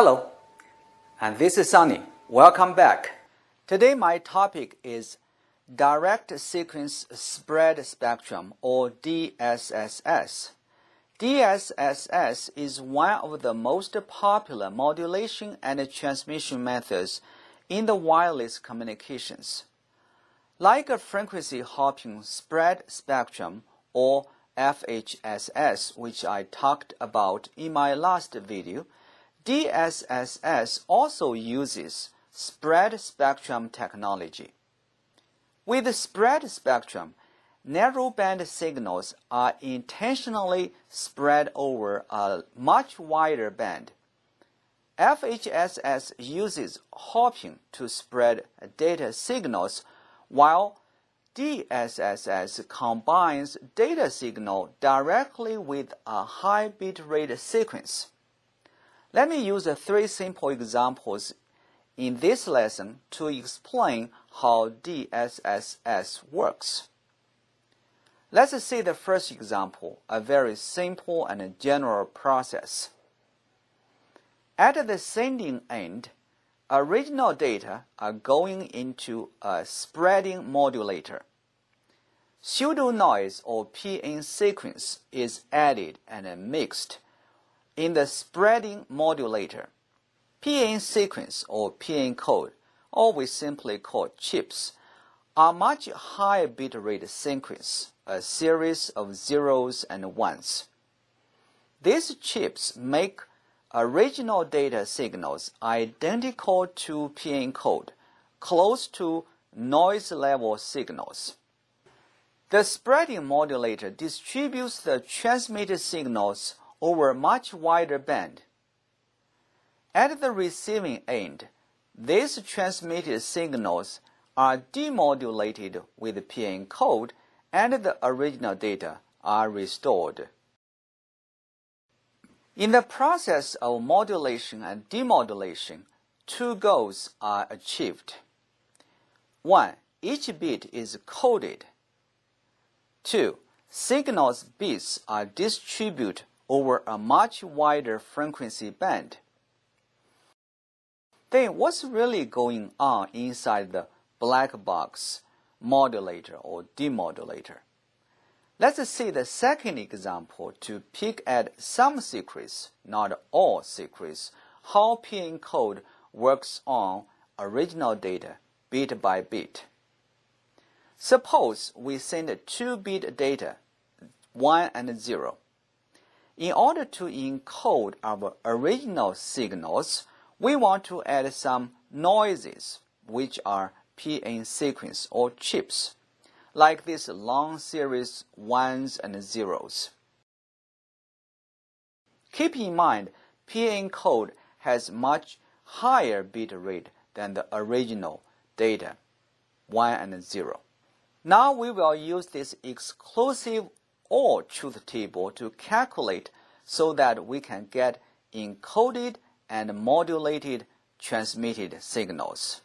Hello, and this is Sunny. Welcome back. Today my topic is Direct Sequence Spread Spectrum, or DSSS. DSSS is one of the most popular modulation and transmission methods in the wireless communications. Like a frequency hopping spread spectrum, or FHSS, which I talked about in my last video, DSSS also uses spread spectrum technology. With the spread spectrum, narrowband signals are intentionally spread over a much wider band. FHSS uses hopping to spread data signals, while DSSS combines data signal directly with a high bitrate sequence. Let me use 3 simple examples in this lesson to explain how DSSS works. Let's see the first example, a very simple and general process. At the sending end, original data are going into a spreading modulator. Pseudo noise or PN sequence is added and mixed in the spreading modulator. PN sequence or PN code, or we simply call chips, are much higher bitrate sequence, a series of zeros and ones. These chips make original data signals identical to PN code, close to noise level signals. The spreading modulator distributes the transmitted signals over a much wider band. At the receiving end, these transmitted signals are demodulated with PN code and the original data are restored. In the process of modulation and demodulation, 2 goals are achieved. 1. Each bit is coded. 2. Signals bits are distributed over a much wider frequency band. Then what's really going on inside the black box modulator or demodulator? Let's see the second example to pick at some secrets, not all secrets, how PN code works on original data bit by bit. Suppose we send 2-bit data, 1 and 0. In order to encode our original signals, we want to add some noises, which are PN sequence or chips, like this long series 1s and 0s. Keep in mind, PN code has much higher bit rate than the original data, 1 and 0. Now we will use this exclusive OR truth table to calculate so that we can get encoded and modulated transmitted signals.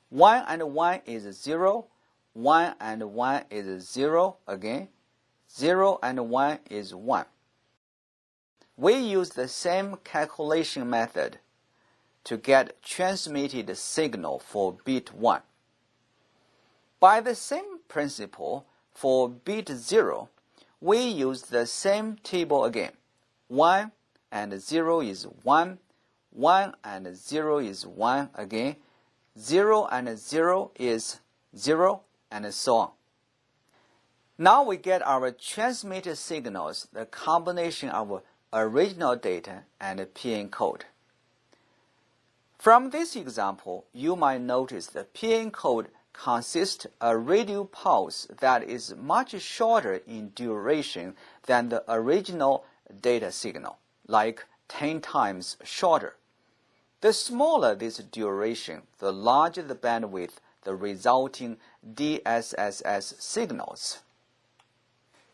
1 and 1 is 0, 1 and 1 is 0 again, 0 and 1 is 1. We use the same calculation method to get transmitted signal for bit 1. By the same principle, for bit 0, we use the same table again. 1 and 0 is 1, 1 and 0 is 1 again, 0 and 0 is 0, and so on. Now we get our transmitted signals, the combination of original data and PN code. From this example, you might notice the PN code consists a radio pulse that is much shorter in duration than the original data signal, like 10 times shorter. The smaller this duration, the larger the bandwidth, the resulting DSSS signals.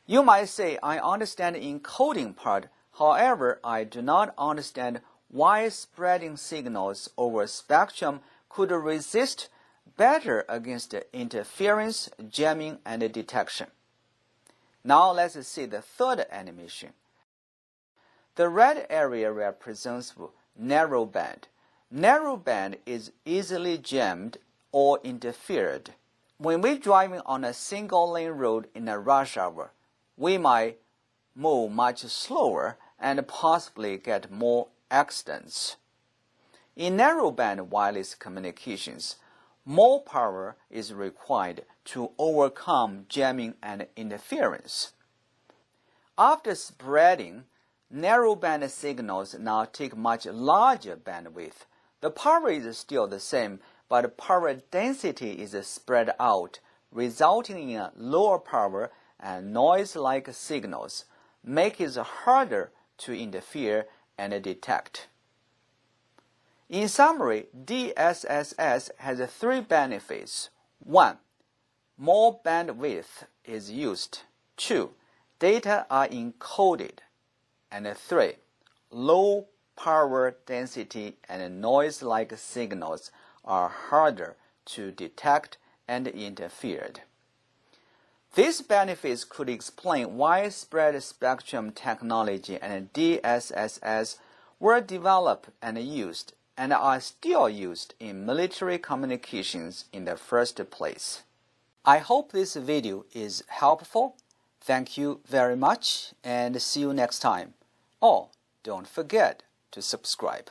You might say, I understand the encoding part, however, I do not understand why spreading signals over spectrum could resist better against interference, jamming, and detection. Now let's see the third animation. The red area represents narrowband. Narrowband is easily jammed or interfered. When we're driving on a single-lane road in a rush hour, we might move much slower and possibly get more accidents. In narrowband wireless communications, more power is required to overcome jamming and interference. After spreading, narrowband signals now take much larger bandwidth. The power is still the same, but power density is spread out, resulting in lower power and noise-like signals, making it harder to interfere and detect. In summary, DSSS has 3 benefits. 1. More bandwidth is used. 2. Data are encoded. And 3. Low power density and noise-like signals are harder to detect and interfered. These benefits could explain why spread spectrum technology and DSSS were developed and used and are still used in military communications in the first place. I hope this video is helpful. Thank you very much and see you next time. Oh, don't forget to subscribe.